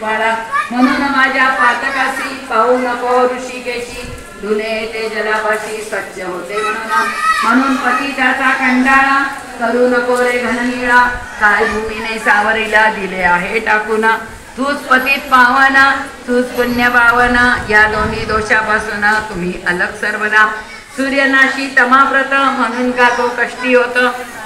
कृपाळा म्हणून माझ्या पातकाशी पाहू नको ऋषिकेशी धुणे ते जलापाशी स्वच्छ होते म्हणून पतिताचा कंटाळा करू नको रे घननिळा काय भूमीने सावरीला दिले आहे टाकून तूच पतित पावना तूच पुण्य पावना या दोन्ही दोषापासून तुम्ही अलग सर्वदा सूर्यनाशी तमाव्रत म्हणून का तो कष्टी होत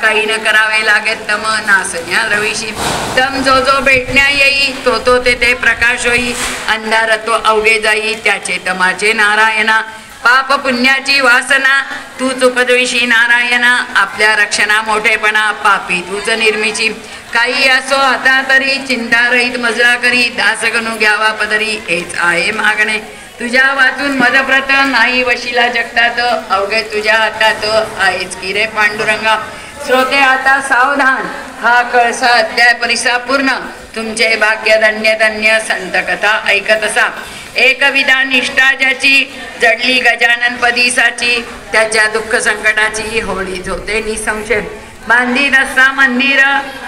काही न करावे लागेल तम नासन्या रवीशी तम जो जो भेटण्या येई तो ते प्रकाश होई अंधार तो अवघे जाई त्याचे तमाचे नारायणा पाप पुण्याची वासना तूच उपद्विशी नारायणा आपल्या रक्षणा मोठेपणा पापी तूच निर्मिची काही असो आता तरी चिंता रहित मजरा करी दास गणू घ्यावा पदरी हेच आहे मागणे तुझ्या वाचून मदप्रत नाही वशिला जगतात अवघे तुझ्या हातात आहेच की रे पांडुरंगा श्रोते आता सावधान हा कळसा अध्याय परिसा पूर्ण तुमचे भाग्य धन्य धन्य संत कथा ऐकत असा एक विधा निष्ठा ज्याची जडली गजानन पदीसाची त्याच्या दुःख संकटाची होळीच होते निसंशय बांधीत असता मंदिर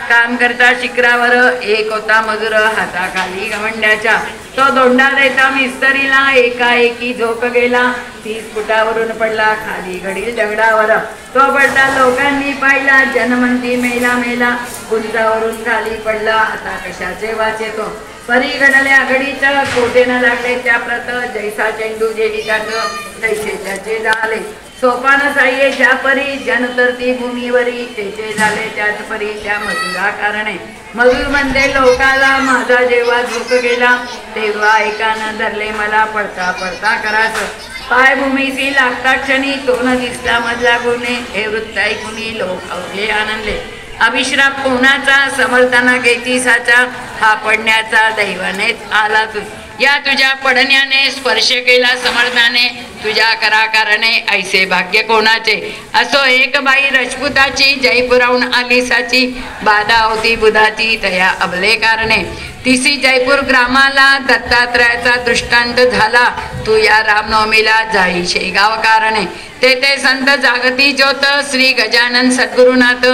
काम करता शिखरावर एक होता मजूर हाताखाली गवंड्याच्या तो दोंडा देता मिस्त्रीला एकाएकी झोक गेला 30 फुटावरून पडला खाली घडील दगडावर तो पडला लोकांनी पाहिला जनमंती मेला मेला गुंजावरून खाली पडला आता कशाचे वाचे तो परी घडले आघडीत कोटेनं लागले त्या प्रत जैसा चेंडू जेली त्यात तैसे त्याचे झाले सोपान साह्ये ज्या परी जनतरती भूमीवरी तेचे झाले त्याच परी त्या मजुरा कारणे मजूर म्हणते लोकाला माझा जेव्हा झोक गेला तेव्हा एकानं धरले मला पडता पडता कराच पाय भूमीशी लागता क्षणी तो न दिसला मधला गुणे हे वृत्त ऐकुनी लोक अवघे आनंदले अभिश्राप कोणाचा समर्थना घेती साचा हा पडण्याचा दैवानेच आला तू या तुझ्या पडण्याने स्पर्श केला समर्थाने तुझ्या कराकारणे ऐसे भाग्य कोणाचे असो एक बाई राजपुताची जयपुराहून आली साची बाधा होती बुधाची तया अबले कारणे तिसी जयपूर ग्रामाला दत्तात्रयाचा दृष्टांत झाला तू या रामनवमीला जाई शेगाव कारणे ते संत जागती ज्योत श्री गजानन सद्गुरुनाथ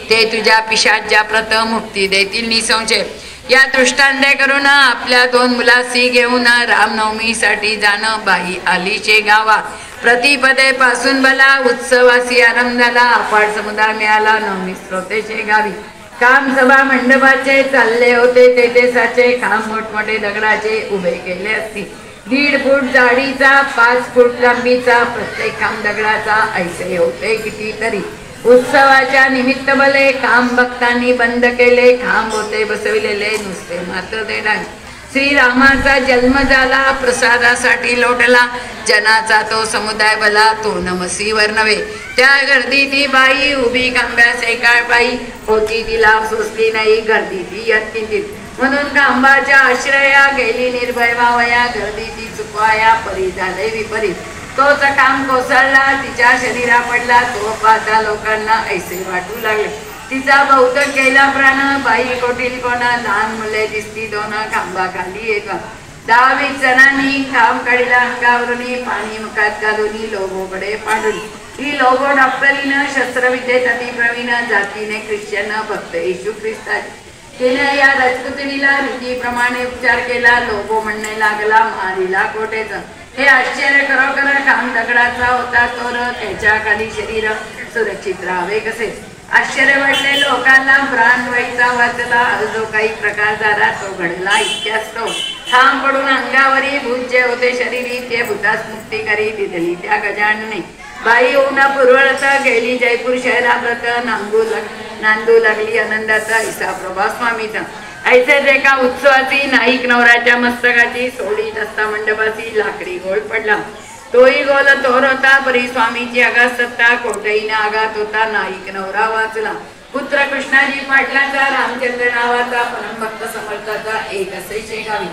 ते तुझ्या पिशाच्या प्रत मुक्ती देतील निसंशय या दृष्टांते करून आपल्या 2 मुलासी घेऊन रामनवमीसाठी जाणं बाई आली शेगावा प्रतिपदे पासून भला उत्सवासी आरंभ झाला अफाट समुदाय मिळाला नवमी श्रोते शेगावी काम सभा मंडपाचे चालले होते ते साचे खांब मोठमोठे दगडाचे उभे केले असती 1.5 फूट जाडीचा 5 फूट लांबीचा प्रत्येक खांब दगडाचा ऐसे होते कितीतरी उत्सवाच्या निमित्त भले खांब भक्तांनी बंद केले खांब होते बसविलेले नुसते मात्र ते डाग श्रीरामाचा जन्म झाला प्रसादासाठी लोटला जनाचा तो समुदाय भला तो नमसीवर नव्हे त्या गर्दी ती बाई उभी खांब्यास एका बाई होती तिला सुचली नाही गर्दी ती अत्यंतित म्हणून खांबाच्या आश्रया गेली निर्भय वावया गर्दी ती चुकवाया परी झाले विपरीत तोच खांब कोसळला तिच्या शरीरा पडला तो पाहता लोकांना ऐसे वाटू लागले तिचा बहुतेक गेला प्राण बाई कोटील कोणा लहान मुले दिसती 2 खांबाखाली एक 10-20 जणांनी खांब काढीला अंगावरून पाणी मुखात घालून लोगोकडे पाडून ही लोगो डॉक्टरीनं शस्त्रविद्येत अतिप्रवीण जातीने ख्रिश्चन भक्त येशू ख्रिस्ताची तिने या राजपुत्रीला रीतीप्रमाणे उपचार केला लोगो म्हणणे लागला मारीला कोटेच हे आश्चर्य खरोखर खांब दगडाचा होता तर त्याच्या खाली शरीर सुरक्षित राहावे कसे आश्चर्य वाटले लोकांना प्राण व्हायचा वाचला जो काही प्रकार झाला तो घडला इतक्याच तो खांब पडून अंगावरी भूत जे होते शरीरी ते भूतास मुक्ती करी दिली त्या गजानने बाई होऊन पुरवळत गेली जयपूर शहराप्रत नांदू लागली आनंदाचा ऐसा प्रभा स्वामीचा ऐसेच एका उत्सवाची नाईक नवराच्या मस्तकाची सोडीत असता मंडपाची लाकडी गोळ पडला तोही गोल तोर होता परी स्वामीची आघात सत्ता कोठईने आघात होता नाईक नवरा वाचला पुत्र कृष्णाजी पाटलाचा रामचंद्र नावाचा परमभक्त समर्थाचा एक असे शेगावी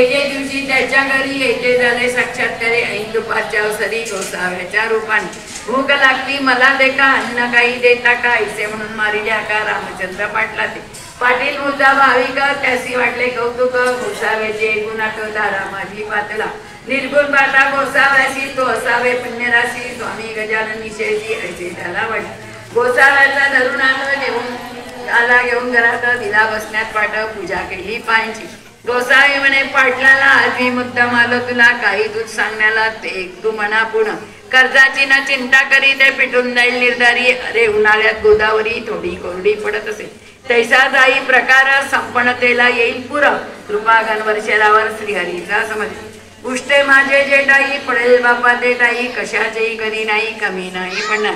एके दिवशी त्याच्या घरी येथे झाले साक्षात्कारे ऐन दुपारच्या अवसरी गोसाव्याच्या रूपाने भूक लागती मला देखा अन्न काही देता का ऐसे म्हणून मारिल्या का रामचंद्र पाटला ते पाटील मुद्दा भाविक त्यासी वाटले कौतुक गोसाव्याचे एकूण आठवदारा माझी पातला निर्गुण पाता गोसाव्यासी तो असावे पुण्यराशी स्वामी गजानन निषेधी ऐसे त्याला वाटले गोसाव्याचा धरून घेऊन घरात दिला बसण्यात पाठ पूजा केली पायांची गोसावी म्हणे पाटलाला आज मी मुद्दाम आलो तुला काही दूध सांगण्याला ते तू म्हणा पुन्हा कर्जाची न चिंता करी ते पिटून जाईल निर्धारी अरे उन्हाळ्यात गोदावरी थोडी कोरडी पडत असे तैसा जाई प्रकार संपन्नतेला येईल पुरा कृपा वर्षेलावर श्रीहरीचा समज उष्टे माझे जे टाई पडेल बापा ते टाई कशाचेही कधी नाही कमी नाही पण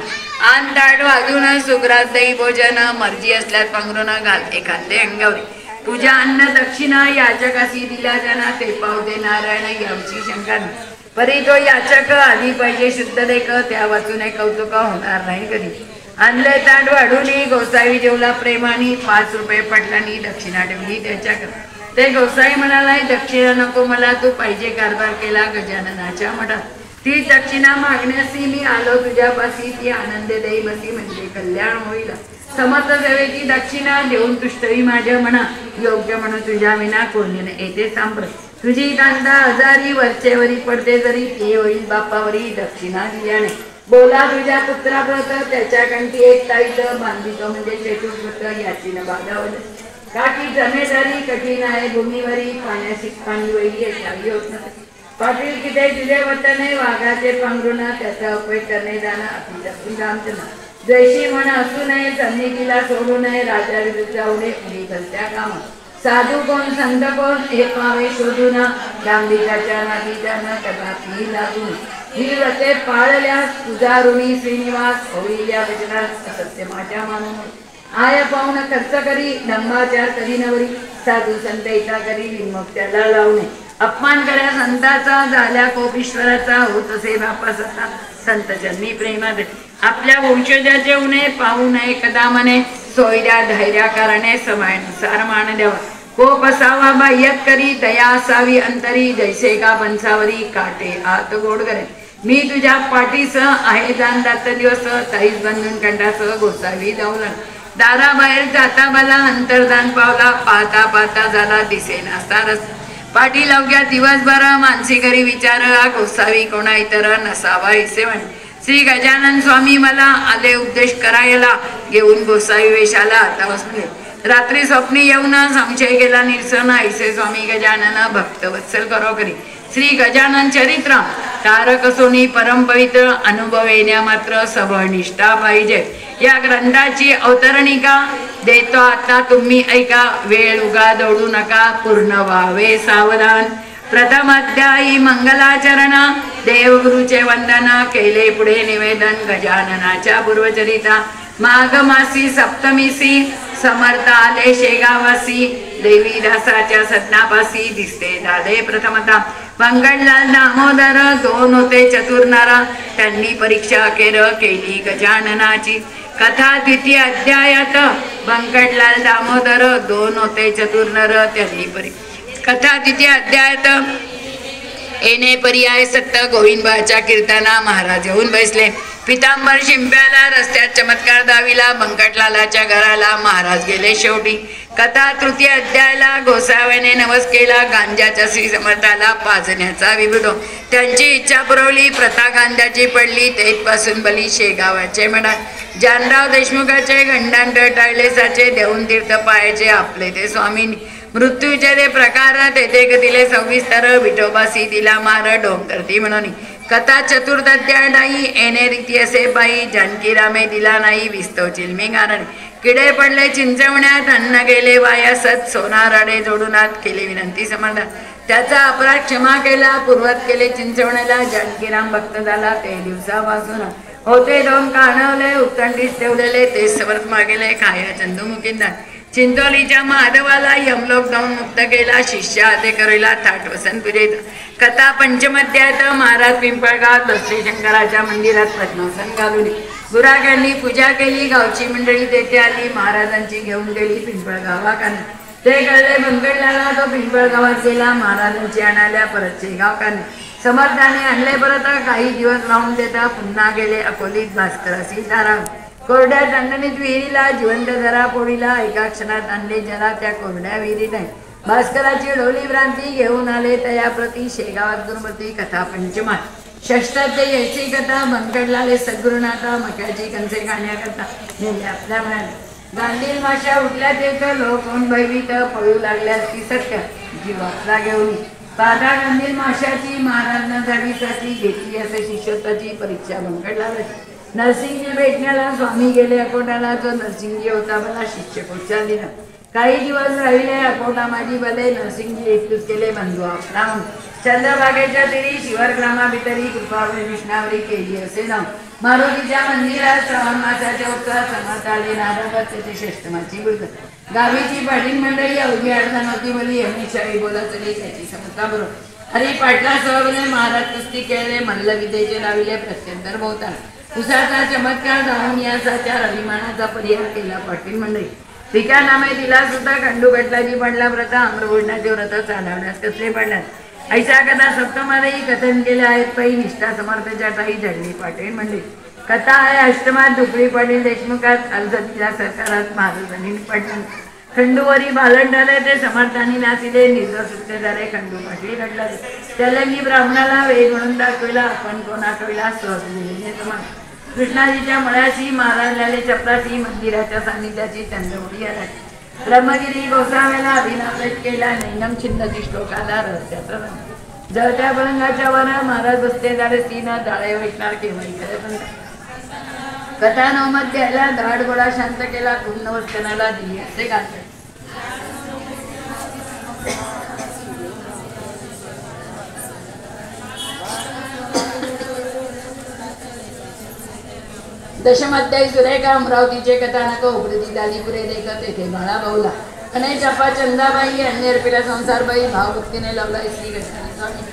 आन ताट वाजून सुग्रास दही भोजन मर्जी असल्यास पांघरून घाल एखादे अंगावरी तुझ्या अन्न दक्षिणा याचकासी दिला जाना ते पावते नारायण याची शंका नाही परी तो याचक आधी पाहिजे शुद्ध देख त्या वाचून कौतुक होणार नाही कधी आणले ताट वाढून गोसावी जेवला प्रेमाने 5 रुपये पटलानी दक्षिणा ठेवली त्याच्याकडे ते गोसाई म्हणाला दक्षिणा नको मला तू पाहिजे कारभार केला गजाननाच्या मठात ती दक्षिणा मागण्यासी मी आलो तुझ्यापाशी ती आनंद देई बसी म्हणजे कल्याण होईल समर्थ सेवेची दक्षिणा देऊन तुष्टवी माझ्या मना योग्य म्हणून तुझ्या विना कोणी येते सांभळ तुझी दांदा हजारी वरचेवरी पडते जरी ते होईल बापावरी दक्षिणा दिल्याने बोला तुझ्या पुत्राप्रत त्याच्या कंठी एक ताईत बांधितो म्हणजे चतुर्पुत्र याची न बाधावले काठी जमेदारी कठीण आहे भूमीवरी पाण्याशी पाणी वैरी यावी होत नाही पाटील किती तुझे वतने वाघाचे पांघरुणा त्याचा उपयोग करणे जाणं अति रामचंद्र जैशी म्हण असू नये सन्निधीला सोडू नये राजा विरुद्ध जाऊने पुढे भलत्या कामा साधू कोण संत कोण हे पावे शोधून गांधीच्या नादी जाणं कदापि लागून ही व्रते पाळल्यास तुझा ऋणी श्रीनिवास होईल या वचनात असत्य माझ्या मानून आय पाहून खर्च करी धंबाचार करी नवरी साधू संत इता करी विमुख त्याला लावणे अपमान करा संताचा झाल्या कोपीश्वराचा होत असे बापासता संत जन्मी प्रेमात आपल्या वंशजाचे उणे पाहू नये कदा मने सोयऱ्या धैर्याकारणे समयानुसार मान द्यावा कोप असावा बाह्यत करी दया असावी अंतरी जैसे का पंचावरी काटे आत गोड करे मी तुझ्या पाठीस आहे जाण दात दिवस ताईस बंधून कंठासह गोसावी जाऊला दाराबाहेर जाता मला अंतर्दान पावला पाहता पाहता झाला दिसेना सारस पाठी लावग्या दिवसभर मानसी करी विचार गोसावी कोणा इतर नसावा इसे म्हण श्री गजानन स्वामी मला आले उपदेश करायला घेऊन गोसावी वेशाला आता बसले रात्री स्वप्नी येऊन संशय गेला निरसन ऐसे स्वामी गजानन भक्तवत्सल करो करी श्री गजानन चरित्र तारक सोनी परम पवित्र अनुभव येण्या मात्र सबळ निष्ठा पाहिजे या ग्रंथाची अवतरणिका देतो आता तुम्ही ऐका वेळ उगा दौडू नका पूर्ण व्हावे सावधान प्रथम अध्यायी मंगलाचरण देवगुरुचे वंदन केले पुढे निवेदन गजाननाच्या पूर्वचरिता माघ मासी सप्तमीसी समर्थ आले शेगावासी देवी दासाच्या सदनापासी दिसते झाले प्रथमता मंगळलाल दामोदर 2 होते चतुर नर त्यांनी परीक्षा केली गजाननाची कथा द्वितीय अध्यायात व्यंकटलाल दामोदर 2 होते चतुर नर त्यांनी कथा द्वितीय अध्यायात येणे पर्याय सत्त गोविंदबाच्या कीर्तना महाराज येऊन बसले पितांबर शिंप्याला रस्त्यात चमत्कार दाविला व्यंकटलालाच्या घराला महाराज गेले शेवटी कथा तृतीय अध्यायाला गोसाव्याने नवस केला गांजाच्या श्री समर्थाला पाजण्याचा विविधो त्यांची इच्छा पुरवली प्रथा गांजाची पडली तेथपासून बली शेगावाचे म्हणत जानराव देशमुखाचे गंडांत टाळले साचे देऊन तीर्थ पायाचे आपले ते स्वामींनी मृत्यूचे ते प्रकार तेथे गतीले 26 विठोबासी दिला मार डोंगरती म्हणून कथा चतुर्थ अध्याय नाही येणे रीती असे बाई जानकी रामे दिला नाही विस्तो चिलमी गारण किडे पडले चिंचवण्यात अन्न गेले वाया सत सोनाराडे जोडूनात केली विनंती समर्थ त्याचा अपराध क्षमा केला पूर्वत केले चिंचवण्याला जानकीराम भक्त झाला ते दिवसापासून होते 2 काढवले उत्तंडीस ठेवलेले ते समर्थ मागेले खाया चंदुमुखींदा चिंचोलीच्या महादेवाला यमलोक जाऊन मुक्त केला शिष्या ते करेला थाट वसन पूजेत कथा पंचमध्यायात महाराज पिंपळगाव श्री शंकराच्या मंदिरात पद्मासन घालून गुराखांनी पूजा केली गावची मंडळी तेथे आली महाराजांची घेऊन गेली पिंपळगावाकांना ते कळले व्यंकटलाला तो पिंपळगावात गेला महाराजांची आणाल्या परत शेगावकांनी समर्थाने आणले परत काही दिवस राहून देता पुन्हा गेले अकोलीत भास्करासी धारा कोरड्या दंडनीत विहिरीला जिवंत जरा पोळीला एका क्षणात आणले जरा त्या कोरड्या विहिरीत आहे भास्कराची डोली भ्रांती घेऊन आले तया प्रती शेगावात गुरुमती कथा पंचमा षष्ठाध्याय याची कथा व्यंकटलाले सद्गुरुनाथा मक्याची कंसे खाण्याकरता नेले आपल्या म्हणाले गांधील माशा उठल्या तेथ लोक भयभीत पळू लागल्यास ती सत्य तुझी वाचला घेऊन पादागंधील माशाची महाराजांना जाडीसाठी घेतली असे शिष्यत्वाची परीक्षा बंकट लावली. नरसिंगजी भेटण्याला स्वामी गेले अकोटाला. जो नरसिंगजी होता मला शिष्य पोचा दिला. काही दिवस राहिले अकोटा माझी बले. नरसिंगजी एकटूच केले बंधू आपला. चंद्रभागेच्या तिरी शिवर ग्रामाभितरी कृपावरी विष्णावरी केली असे नाव. मारुतीच्या मंदिरात श्रावण मासाच्या उत्सवात समर्थ आले नारदात त्याचे श्रेष्ठमाची बुद्ध. गावीची पाटील मंडळी अवघी अडचण होती बोली. हमेशाही बोला चली त्याची समता बरोबर. हरी पाटला सहबले महाराज कुस्ती खेळले. मल्ल विद्येचे लाविले प्रत्यंतर भोवताल. उसाचा चमत्कार जाऊन याचा अभिमानाचा परिहार केला पाटील मंडळी. पिका नामे दिला सुद्धा खंडू गटलाजी पडला व्रत. आम्रभोजनाचे व्रत चालवण्यास कसले पडल्यात. ऐसा कथा सप्तमालाही कथन केले आहेत. पै निष्ठा समर्थाच्या टाई झडली पाटील मंडळी. कथा आहे अष्टमात दुकडी पाटील देशमुखात. अलसतीला सरकारात महाराजांनी पडले. खंडूवरी बालन झाले ते समर्थांनी नाचिले. निर्दोष सुट्टे झाले खंडू पाटील घडला. तेलंगी ब्राह्मणाला वेग म्हणून दाखविला. आपण कोणा कविला सहज समान. कृष्णाजीच्या मळ्याशी महाराजल्याले चपराची. मंदिराच्या सान्निध्याची चंद्रमुडी आला. ब्रह्मगिरी गोसाव्याला अभिनापेट केला. निंगम छिन्नती श्लोकाला रहस्याचा रंग. जळत्या पलंगाच्या वर महाराज बसते झाले. तीन जाळे वैष्णार केव्हाही खरे. कथा नवमत घ्यायला धाड गोळा शांत केला. पूर्णवस्तनाला दिली असे गाते. दशमाध्यायी सुरेखा अमरावतीचे कथानक उघडती झाली पुरे देखत. येथे बाळा भाऊला अनेक चपा चंदाबाई अन्य अर्पिला संसारबाई भावभक्तीने लावला. श्री गजानन स्वामी.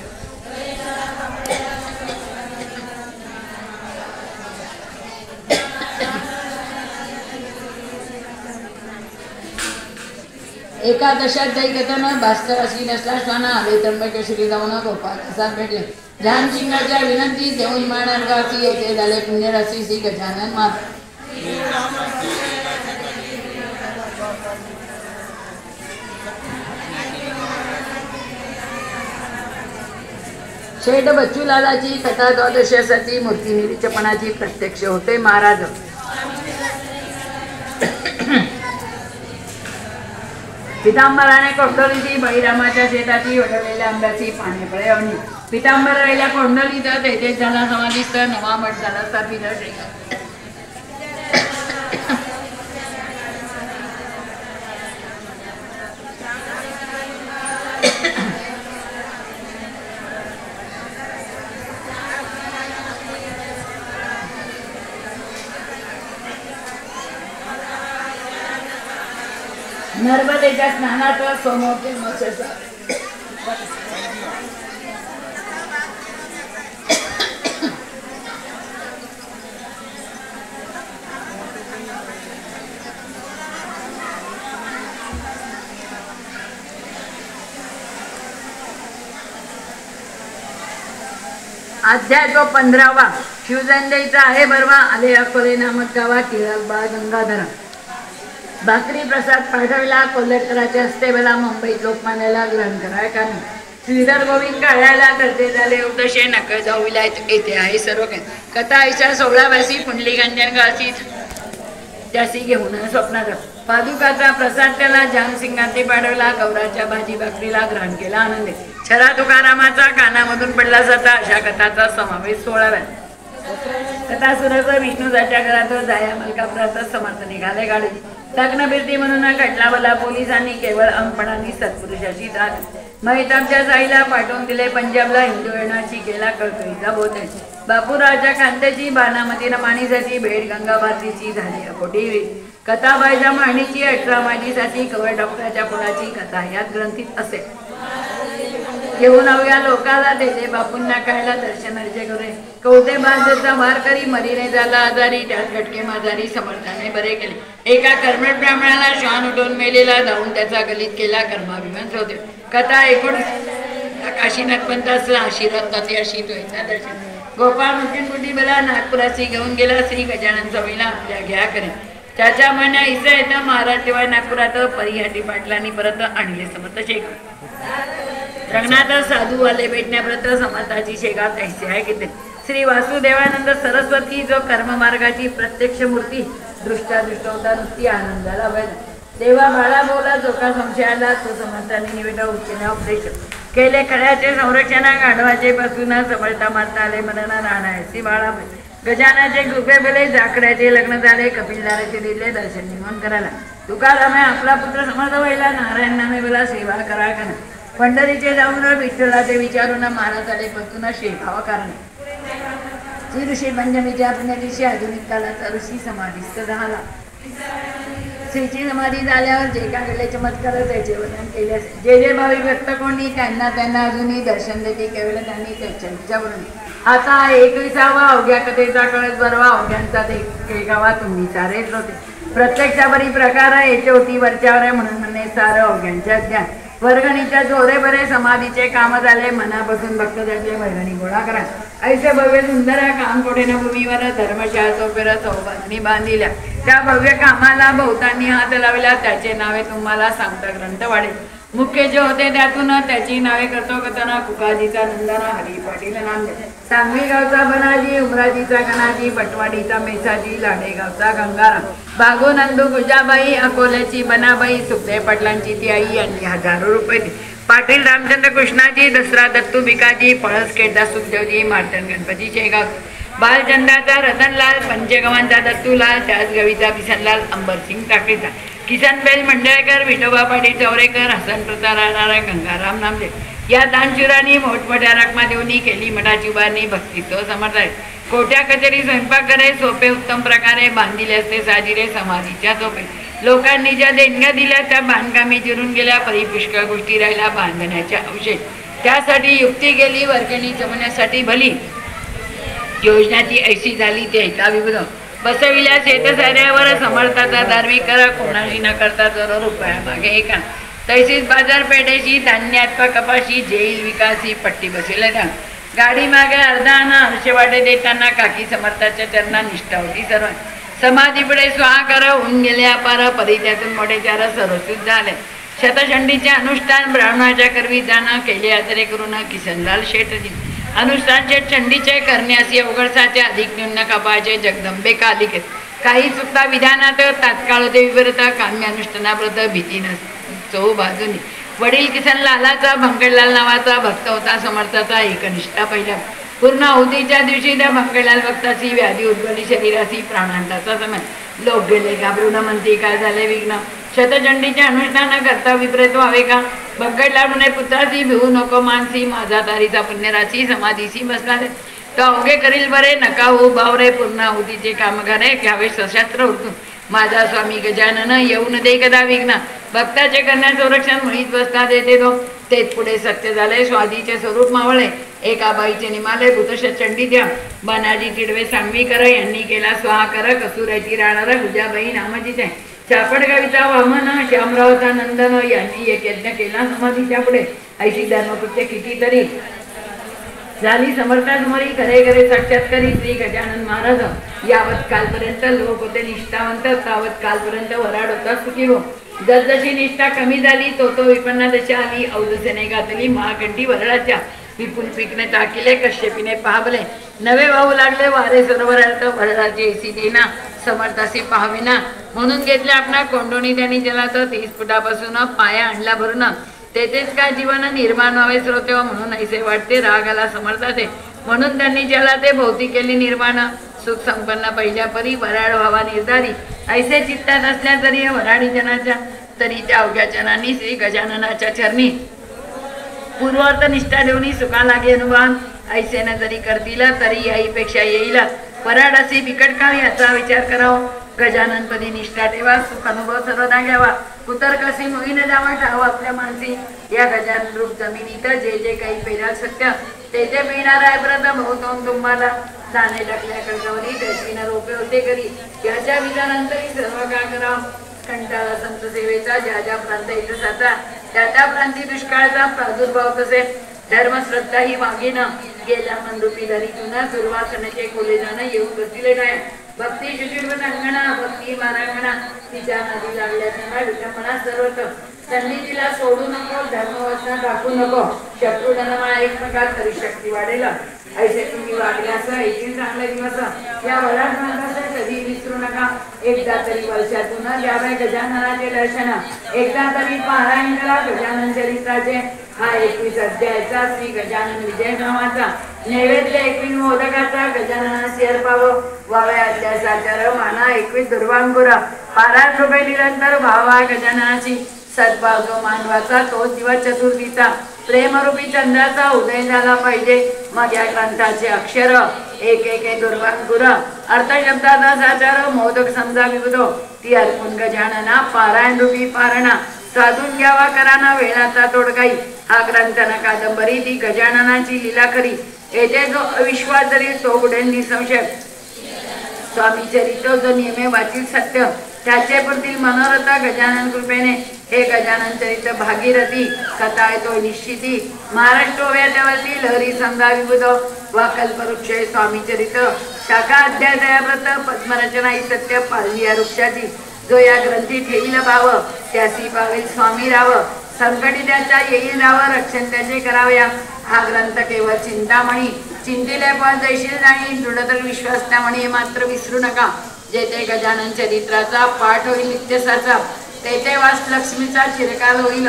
एका दशाध्यायी कथन भास्कर अशी नसला श्वाना आले. त्र्यंबकेश्वरी जाऊन गोपाळ असा भेटले. जानसिंगाच्या विनंती देऊन माणगावची येथे झाले पुण्यराशी श्री गजानन महाराज. शेठ बच्चूलालाची कथा द्वादशासाठी मूर्ती निरीक्षपणाची प्रत्यक्ष होते. महाराज पितांबराने कोंडोलीची बळीरामाच्या शेताची वडवलेल्या आंब्याची पाने फळे. पितांबर राहिल्या कोंडोलीत. तेथे झाला समाधीस्थ. नवा मठ झाला स्थापित. नर्मदेच्या स्नानाचा सोमवती मत्स्याचा अध्याय तो 15वा. शिवजयंतीचा आहे बरवा. आले अकोले नामक गावा. टिळक बाळ गंगाधर. भाकरी प्रसाद पाठवला. कोल्हटकराच्या हस्ते मला मुंबईत लोकमान्याला ग्रहण कराय. कारण श्रीधर गोविंद काढायला करते झाले. उदशे नकळ जाऊ विलायत येथे आहे सर्व काही. कथा आईच्या 16व्यासी पुंडली गंजन गाची त्यासी घेऊन स्वप्नात. पादुकाचा प्रसाद त्याला जानसिंगांनी पाठवला. गौराच्या भाजी भाकरीला ग्रहण केला आनंदे. छरा तुकारामाचा कानामधून पडला जाता. अशा कथाचा समावेश 16व्या. कथा सुरस विष्णूजाच्या घरात जाया मलकापुरात समर्थ निघाले गाडी. लग्नबिर्ती म्हणून कटला बला. पोलिसांनी केवळ अंपणाने सत्पुरुषाची दाद. महिताबच्या साईला पाठवून दिले पंजाबला. हिंदू येण्याची केला कळकळीचा बोते. बापूरावच्या कांत्याची बाणामती रमाणीसाठी भेट. गंगा भारतीची झाली अकोटी. कथा बायजा माणीची 18 माजीसाठी कवळ डॉक्टरच्या फुलाची कथा यात ग्रंथीत असे. घेऊन अवघ्या लोकाला देते बापूंना कायला दर्शन अर्जे करे. कवते बाजेचा वार करी मरीने झाला आजारी. त्यात घटके माजारी समर्थाने बरे केले. एका कर्मठ ब्राह्मणाला श्वान उठून मेलेला जाऊन त्याचा गलित केला. कर्माभिमान होते. कथा 19 काशीनाथ पंथास आशीर्वाद अशी तो येता दर्शन. गोपाळ मुख्यनकुटी बला नागपुराची घेऊन गेला. श्री गजानन स्वामीला आपल्या घ्या करे. त्याच्या म्हणण्या इसा येता महाराज तेव्हा नागपुरात परिहाटी पाटलांनी परत आणले समर्थ शेख. रंगनाथ साधू आले भेटण्याप्रत समर्थाची शेगाव ऐसे आहे की श्री वासुदेवानंद सरस्वती जो कर्ममार्गाची प्रत्यक्ष मूर्ती दृष्टा होता नुसती आनंदाला वेळ. तेव्हा बाळा बोला जो का संशयाला तो समर्थांनी निवेदन उच्चने उपदेश केले. खड्याचे संरक्षणा गाढवाचे पासून समर्था मारता आले मनाना राहण्याची बाळा. गजानाचे कृपे बेले जाकड्याचे लग्न झाले. कपिलदाराचे दिले दर्शन निर्माण करायला. तुकारामे आपला पुत्र समर्थ व्हायला. नारायण नामे बोला सेवा करा करा. पंढरीचे जाऊन विठ्ठलाचे विचारून महाराज आले पतून शेखावा कारण. श्री ऋषी पंचमीच्या पुण्यदिवशी आधुनिक काळाचा ऋषी समाधीस्थ झाला. श्रीची समाधी झाल्यावर जे का घडले चमत्कार त्याचे वर्णन केले. जे जे भावी व्यक्त कोणी त्यांना त्यांना अजूनही दर्शन देते. केवळ त्यांनी त्याच्यावरून आता 21वा अवघ्या कथेचा कळस बरवा. अवघ्यांचा ते गावा तुम्ही सारेच होते. प्रत्यक्षापरी प्रकार याचे होती वरच्यावर म्हणून म्हणणे सारं अवघ्यांच्या ज्ञान. वर्गणीच्या जोरे बरे समाधीचे काम झाले. मनापासून भक्त जगले वर्गणी गोळा करा. ऐसे भव्य सुंदर काम कोठे भूमीवर धर्मशाळा चौपेरा चौबाजणी बांधिल्या. त्या भव्य कामाला बहुतांनी हात लावला. त्याचे नावे तुम्हाला सांगता ग्रंथ वाढेल. मुख्य जे होते त्यातून त्याची नावे करतो कथना. कुकाजीचा नंदना हरी पाटील नांदे. सांगवी गावचा बनाजी. उमराजीचा गणाजी. बटवाडीचा मेसाजी. लाडेगावचा गंगाराम. बागो नंदू गुजाबाई. अकोल्याची बनाबाई. सुखदेव पाटलांची ती आई यांनी 1000 रुपये दिले. पाटील रामचंद्र कृष्णाजी. दसरा दत्तू भिकाजी. पळस केडदा सुखदेवजी. मार्तन गणपती शेगाव. बालचंदाचा रतनलाल. पंचगवांचा दत्तूलाल. त्याच गवीचा किसनलाल. अंबरसिंग टाकेचा. किसन बेल मंडळकर. विठोबा पाटील चौरेकर. हसन प्रताप नारायण. गंगाराम नामदेव. या दानशुरांनी मोठमोठ्या रकमा देऊनी केली मठाची उभारणी. भक्तीत्व समर्थ आहे. कोट्या कचेरी स्वयंपाक करे. सोपे उत्तम प्रकारे बांधिले असते साजिरे समाधीच्या सोपे. लोकांनी ज्या देणग्या दिल्या त्या बांधकामी जिरून गेल्या. परिपुष्कळ गोष्टी राहिल्या बांधण्याच्या अवशेष. त्यासाठी युक्ती केली वर्गणी जमण्यासाठी भली. योजनाची ऐशी झाली ते ऐकावी बसविल्या शेतसाऱ्यावर. समर्थाचा धार्मिक करा. कोणाशी न करता जर रुपया मागे एका. तैसीच बाजारपेठेशी. धान्यात्मक कपाशी. जेईल विकासी. पट्टी बसेल द्या. गाडी मागे अर्धा आणा. हर्ष वाटे देताना काकी समर्थाच्या चरणा निष्ठा होती सर्व. समाधी पुढे स्वाहा कर. होऊन गेले अपार. परी त्यातून मोठे चार सर्वसूत झाले. शतचंडीचे अनुष्ठान. ब्राह्मणाच्या करवी जाणं. केले आदरे करून किसनलाल शेठजी. अनुष्ठानचे चंडीचे करण्यासी अवघडसाचे. अधिक न्यून कपाचे. जगदंबे कालिकेत. काही चुकता विधानात. तात्काळ होते विव्रत. काम्य अनुष्ठानाव्रत. भीती चौ बाजूनी. वडील किसनलालाचा भंकटलाल नावाचा भक्त होता समर्थाचा. एकनिष्ठा पहिला. पूर्ण अवधीच्या दिवशी त्या भंकटलाल भक्ताची व्याधी उद्भवली शरीराची. प्राणांताचा समय. लोक गेले घाबरून म्हणते काय झाले विघ्न. शतचंडीचे अनुष्ठान करता विपरीत व्हावे का. भंकटलाल म्हणे पुत्राची भिवू नको मानसी. माझा तारीचा पुण्यराशी समाधीशी बसला रे. तो अवघे करील बरे. नका हो भाव रे. पूर्ण अवधीचे काम करे. घ्यावे सशस्त्र उठून. माझा स्वामी गजानन येऊन दे कदा विघ्न. भक्ताचे कन्या संरक्षण मुळीच बसता देते तो. तेच पुढे सत्य झाले. स्वाधीचे स्वरूप मावळे. एका बाईचे निमाले. भूतश चंडी द्या. बनाजी तिडवे सांगवी कर. यांनी केला स्वाहा कर. कसुराची राहणार. गुजाबाई नामाचीचे. चापड गावीचा वामन. श्यामरावचा नंदन. यांनी एक यज्ञ केला समाधीच्या पुढे. ऐशी धर्मकृत्य कितीतरी झाली समर्थासमोरी. खरे खरे साक्षात्कारी श्री गजानन महाराज. यावत कालपर्यंत लोक होते निष्ठावंत. तावत कालपर्यंत वराड होता सुखी हो. जसजशी निष्ठा कमी झाली तो विपन्ना दशा आली. अवधसेने घातली महाकंठी वरडाच्या. विपुल पिकने टाकिले. कश्यपीने पाहबले. नवे वाहू लागले वारे सरोवरात. वरडाची ऐसी देना समर्थाशी पाहाविना. म्हणून घेतले आपणा कोंडोनी. त्यांनी जला तर 30 फुटापासून पाया आणला भरून. तेथेच का जीवन निर्माण व्हावे श्रोते. म्हणून ऐसे वाटते रागाला समर्थाचे. म्हणून त्यांनी ज्याला ते भौतिक केली निर्माण. सुख संपन्न पहिल्या परी वराड व्हावा निर्धारी. ऐसे चित्तात असल्या तरी वराडी जनाच्या तरी त्या अवघ्या जनांनी श्री गजाननाच्या चरणी पूर्वार्थ निष्ठा देऊन सुखा लागे अनुमान. ऐसेने जरी करतील तरी आईपेक्षा येईल. वराड असे बिकट काळ याचा विचार करावा. गजाननपदी निष्ठा ठेवा. सुख अनुभव सर्वदा घ्यावा. कुतर कशी मोहीन जावा ठाव आपल्या मानसी. या गजानन रूप जमिनीत जे जे काही पेराल सत्य ते ते मिळणार आहे. व्रत बहुतोन तुम्हाला. दाणे टाकल्या कळकवरी. त्याची न रोपे होते करी. याच्या विचारांतरी सर्व का करा. कंटाळा संत सेवेचा. ज्या ज्या प्रांत इतिहासाचा त्या त्या प्रांती दुष्काळाचा प्रादुर्भाव तसे. धर्मश्रद्धा ही मागीन. गेल्या मनरूपी धरीतून सुरुवातण्याचे खोले जाणं येऊन बसले काय. भक्ती शुचिर्व अंगणा. भक्ती मारांगणा. तिच्या नदी लागल्याच्या विटंबना सर्वत्र. त्यांनी तिला सोडू नको. धर्मवचना टाकू नको. शत्रू जनमाळा एक प्रकार तरी शक्ती वाढेल. ऐसे तुम्ही वागल्यास येतील चांगले दिवस. या वराड मार्गाचे कधी विसरू नका. एकदा तरी वर्षातून द्यावे गजाननाचे दर्शन. एकदा तरी पारायण करा गजानन चरित्राचे. हा 21 अध्यायाचा श्री गजानन विजय नामाचा नैवेद्य 21 मोदकाचा गजाननासी अर्पावं. व्हावे अध्यासाचार माना 21 दुर्वांकुर. 12 रुपये निरंतर भावा गजाननाची. सद्भाव जो मानवाचा तो दिवस चतुर्थीचा. प्रेमरूपी चंद्राचा उदय झाला पाहिजे. मग या ग्रंथाचे अक्षर एक एक दुर्वांकुर. अर्थशब्दाचा साचार मोदक समजा विबुधो. ती अर्पुन गजानना पारायण रूपी पारणा. साधून घ्यावा कराना वेळाचा तोडगाई. हा ग्रंथ न कादंबरी ती गजाननाची लीला खरी. येथे जो अविश्वास जरी तो बुडेल निसंशय. स्वामी चरित्र जो नियमे वाचिल सत्य. त्याचे पुरतील मनोरथ गजानन कृपेने. हे गजानन चरित्र भागीरथी कथा तो निश्चिती. महाराष्ट्र व्यावरती लहरी समजा विबुध. वा कल्पवृक्ष स्वामी चरित्र. शाखा अध्याय दयाव्रत पद्मरचना ही सत्य पालवी या वृक्षाची. जो या ग्रंथी ठेवील भाव त्यासी पावेल स्वामी राव. संकटी त्याच्या येईल राव रक्षण त्याचे करावया. हा ग्रंथ केवळ चिंतामणी. चिंतिले पण जैशील जाणी. दृढतर विश्वास त्यामणी मात्र विसरू नका. जेथे गजानन चरित्राचा पाठ होईल नित्यसाचा. तेथे वास लक्ष्मीचा चिरकाल होईल.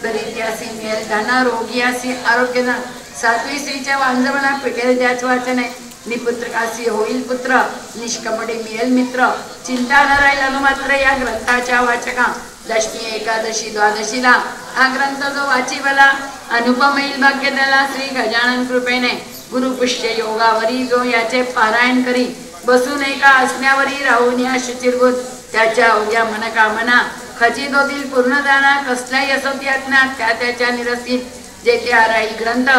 दरिद्र्यासी मिळेल धन. रोगियासी आरोग्य धन. सात्वी स्त्रीच्या वांजवना पिटेल त्याच वाचने. निपुत्रकासी होईल पुत्र. निष्कपटी मिळेल मित्र. चिंता न राहील मात्र या ग्रंथाच्या वाचका. दशमी एकादशी द्वादशीला हा ग्रंथ जो वाचीवला अनुपम येईल भाग्य त्याला श्री गजानन कृपेने. गुरुपुष्य योगावरी जो याचे पारायण करी. बसून एका असण्यावरी राहून या शुचिरभूत. त्याच्या अवघ्या मनकामना खचित होतील पूर्ण जाणा. कसल्याही असोत यातना त्या त्याच्या निरसतील. जेथे राहील ग्रंथ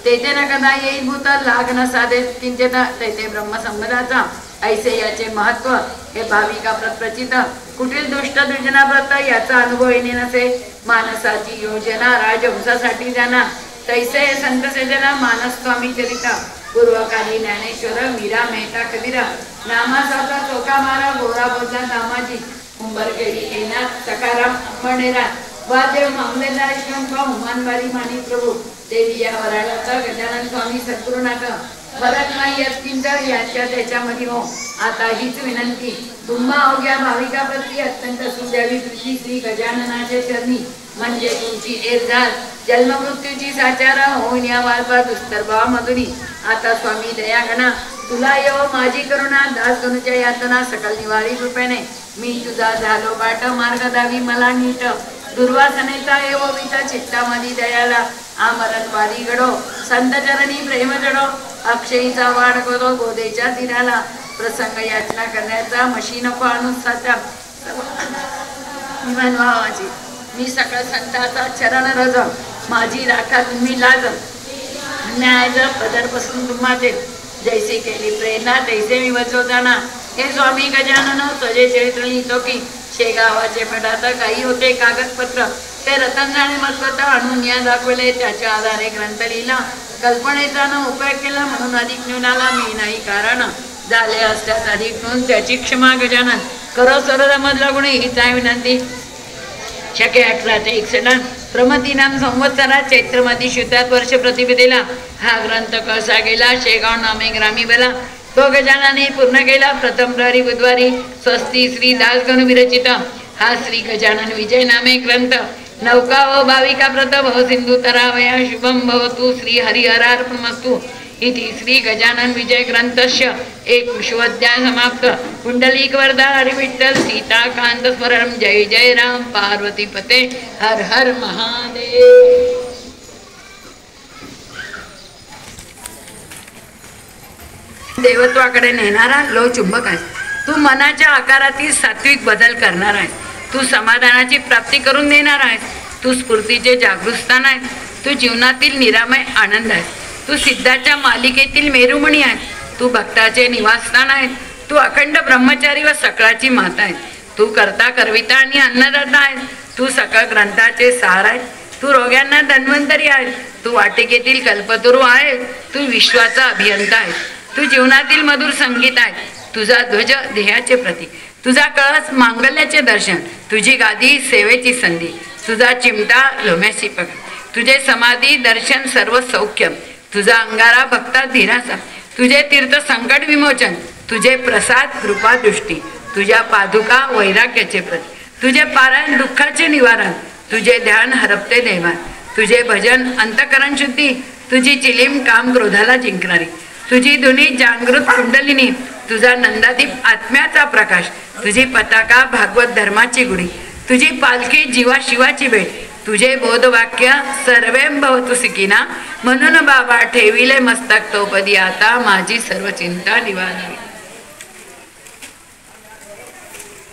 तेथे न कदा येईल भूत. लाग न साधे किंचित तेथे ब्रह्मसंबंधाचा. ऐसे याचे महत्व हे भाविका प्रचित. कुठील दुष्ट दुर्जना व्रत याचा अनुभव येणे नसे. मानसाची योजना राजहंसासाठी जाना. तैसे संत सेजना मानस स्वामी चरिता. पूर्वकाली ज्ञानेश्वर मीरा मेहता कबीरा. नामासाचा चोका मारा गोरा बोलला दामाजी. उंबरखेडी येणार सकाराम अंबनेरा. वादेव मामलेदार शंख हुमानबारी मानी प्रभू. देवी या वराळाचा गजानन स्वामी सद्गुरुनाथ. फरक नाही किंतर याच्या त्याच्यामध्ये हो. आता हीच विनंती तुम्हा अवघ्या भाविकाप्रती अत्यंत सुद्यावी कृती श्री गजाननाच्या चरणी. म्हणजे तुमची एरझाल जन्ममृत्यूची साचार होऊन या वालपा दुस्तरभावा मधुरी. आता स्वामी दयागणा तुला येव माझी करुणा. दास गणूच्या यातना सकल निवारी कृपेने. मी तुझा झालो बाट मार्ग दावी मला नीट. दुर्वासनेचा एव वित चित्तामधी दयाला. आमरण वारी घडो संत चरणी प्रेम जडो. अक्षयीचा वाढ करो गोदेच्या तीराला. प्रसंग याचना करण्याचा मशी नको अनुसाचा. भावाची मी सकळ संताचा चरण रज. माझी राखा तुम्ही लाज. न्याय पदरपासून तुम्हाचे. जैसे केली प्रेरणा तैसे मी वचो जाना. हे स्वामी गजानन तुझे चरित्र लिहितो की. शेगावाचे पटात काही होते कागदपत्र. ते रतनराणे मत्वत आणून या दाखवले. त्याच्या आधारे ग्रंथ लिहिला. कल्पनेचा न उपयोग केला म्हणून अधिक न्यूनाला मी नाही कारण. झाले असल्यास अधिक नोंद त्याची क्षमा गजानन करो. सरदमधला गुणे हीच आहे विनंती. शके 18 ते 61 प्रमतीनाम संवत्सरात चैत्रमाती शुद्धात वर्ष प्रतिपदेला हा ग्रंथ कसा गेला. शेगाव नामे ग्रामी बेला. तो गजानने पूर्ण केला. प्रथम प्रहरी बुधवारी स्वस्ती श्री दास गण विरचित. हा श्री गजानन विजय नामे ग्रंथ. नौका व भाविका प्रत भव सिंधू तरावया. शुभम भवतु श्री हरिहरार्पणमस्तु. इति श्री गजानन विजय ग्रंथस्य 21 अध्याय समाप्त. कुंडलिक वरदा हरिविठ्ठल सीताकांत स्मरण. जय जय राम पार्वती पते हर हर महादेव. देवत्वाकडे नेणारा लो चुंबक आहेस. तू मनाच्या आकारातील सात्विक बदल करणार आहेस. तू समाधानाची प्राप्ती करून देणार आहेस. तू स्फूर्तीचे जागृत स्थान आहेस. तू जीवनातील निरामय आनंद आहेस. तू सिद्धाच्या मालिकेतील मेरुमणी आहेस. तू भक्ताचे निवासस्थान आहेस. तू अखंड ब्रह्मचारी व सकळाची माता आहेस. तू करता करविता आणि अन्नदाता आहेस. तू सकळ ग्रंथाचे सार आहेस. तू रोग्यांना धन्वंतरी आहेस. तू वाटिकेतील कल्पतरू आहेस. तू विश्वाचा अभियंता आहेस. तू जीवनातील मधुर संगीत आहे. तुझा ध्वज ध्येयाचे प्रतीक. तुझा कळस मांगल्याचे दर्शन. तुझी गादी सेवेची संधी. तुझा चिमटा लोम्याची पकड. तुझे समाधी दर्शन सर्व सौख्य. तुझा अंगारा भक्ता धीराचा. तुझे तीर्थ संकट विमोचन. तुझे प्रसाद कृपा दृष्टी. तुझ्या पादुका वैराग्याचे प्रतीक, तुझे पारायण दुःखाचे निवारण, तुझे ध्यान हरपते देवान, तुझे भजन अंतकरण शुद्धी, तुझी चिलीम काम क्रोधाला जिंकणारी, तुझी धुनी जागृत कुंडलिनी, तुझा नंदादीप आत्म्याचा प्रकाश, तुझी पताका भागवत धर्माची गुढी, तुझी पालखी जीवा शिवाची भेट, तुझे बोधवाक्य सर्वें भवतु सिकिना, म्हणून बाबा ठेविले मस्तक तोपदी आता माझी सर्व चिंता निवारावी.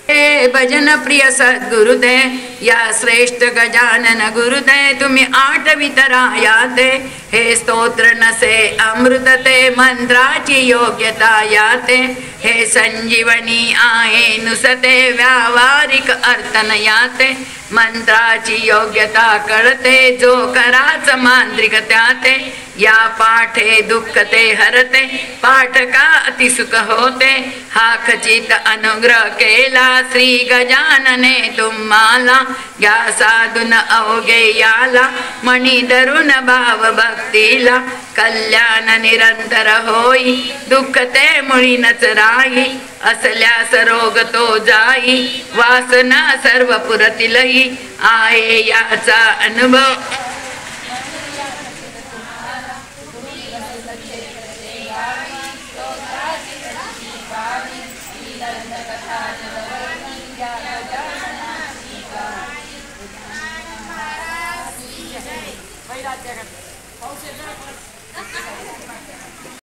हे भजन प्रिय सद्गुरुदे या श्रेष्ठ गजानन गुरुदे तुम्ही आठवितरायाते, हे स्तोत्र नसे अमृतते मंत्राची योग्यता याते, हे संजीवनी आहे नुसते व्यावहारिक अर्थन याते, मंत्राची योग्यता कळते जो कराच मांत्रिक त्याते, या पाठे दुःख ते हरते पाठका अतिसुख होते, हा खचित अनुग्रह केला श्री गजानने तुम्हाला, या साधून अवघे याला मणी धरून भाव भक्तीला, कल्याण निरंतर होई दुःख ते मुळीनच राही, असल्यास रोग तो जाई वासना सर्व पुरतीलही, आहे याचा अनुभव